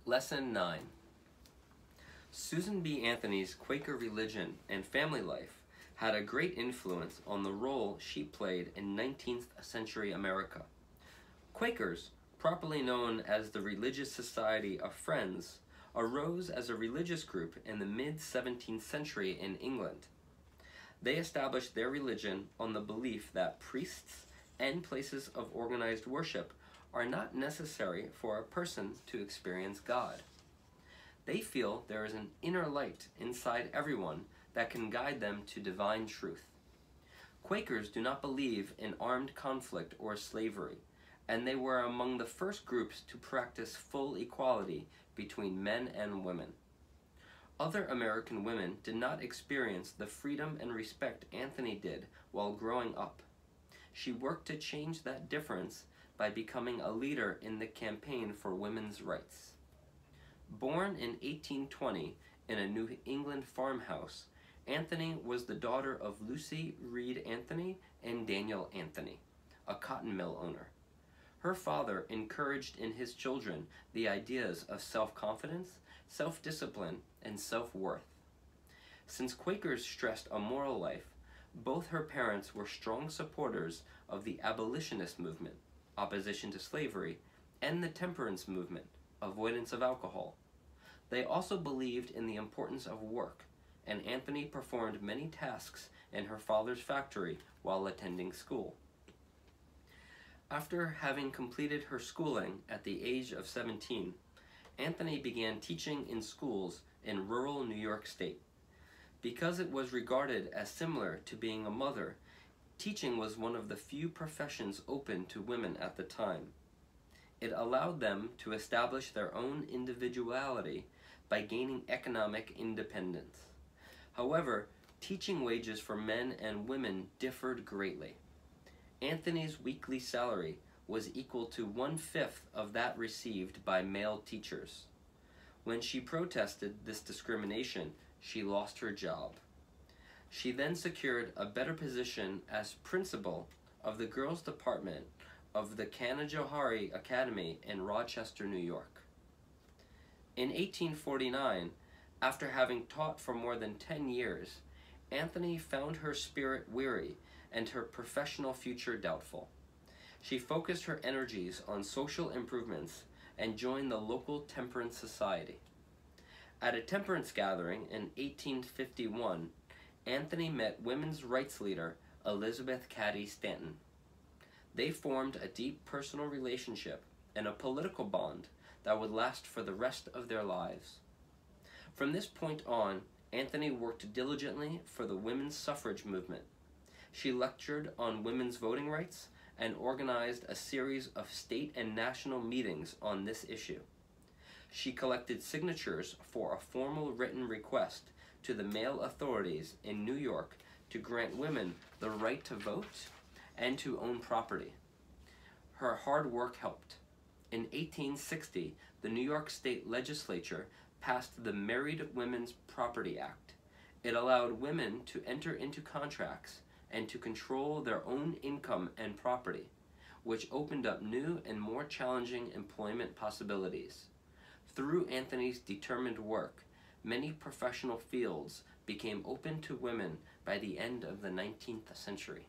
Lesson 9. Susan B. Anthony's Quaker religion and family life had a great influence on the role she played in 19th century America. Quakers, properly known as the Religious Society of Friends, arose as a religious group in the mid-17th century in England. They established their religion on the belief that priests and places of organized worship are not necessary for a person to experience God. They feel there is an inner light inside everyone that can guide them to divine truth. Quakers do not believe in armed conflict or slavery, and they were among the first groups to practice full equality between men and women. Other American women did not experience the freedom and respect Anthony did while growing up. She worked to change that difference by becoming a leader in the campaign for women's rights. Born in 1820 in a New England farmhouse, Anthony was the daughter of Lucy Reed Anthony and Daniel Anthony, a cotton mill owner. Her father encouraged in his children the ideas of self-confidence, self-discipline, and self-worth. Since Quakers stressed a moral life, both her parents were strong supporters of the abolitionist movement, opposition to slavery, and the temperance movement, avoidance of alcohol. They also believed in the importance of work, and Anthony performed many tasks in her father's factory while attending school. After having completed her schooling at the age of 17, Anthony began teaching in schools in rural New York State. Because it was regarded as similar to being a mother, teaching was one of the few professions open to women at the time. It allowed them to establish their own individuality by gaining economic independence. However, teaching wages for men and women differed greatly. Anthony's weekly salary was equal to 1/5 of that received by male teachers. When she protested this discrimination, she lost her job. She then secured a better position as principal of the girls' department of the Canajoharie Academy in Rochester, New York. In 1849, after having taught for more than 10 years, Anthony found her spirit weary and her professional future doubtful. She focused her energies on social improvements and joined the local temperance society. At a temperance gathering in 1851, Anthony met women's rights leader Elizabeth Cady Stanton. They formed a deep personal relationship and a political bond that would last for the rest of their lives. From this point on, Anthony worked diligently for the women's suffrage movement. She lectured on women's voting rights and organized a series of state and national meetings on this issue. She collected signatures for a formal written request to the male authorities in New York to grant women the right to vote and to own property. Her hard work helped. In 1860, the New York State Legislature passed the Married Women's Property Act. It allowed women to enter into contracts and to control their own income and property, which opened up new and more challenging employment possibilities. Through Anthony's determined work, many professional fields became open to women by the end of the 19th century.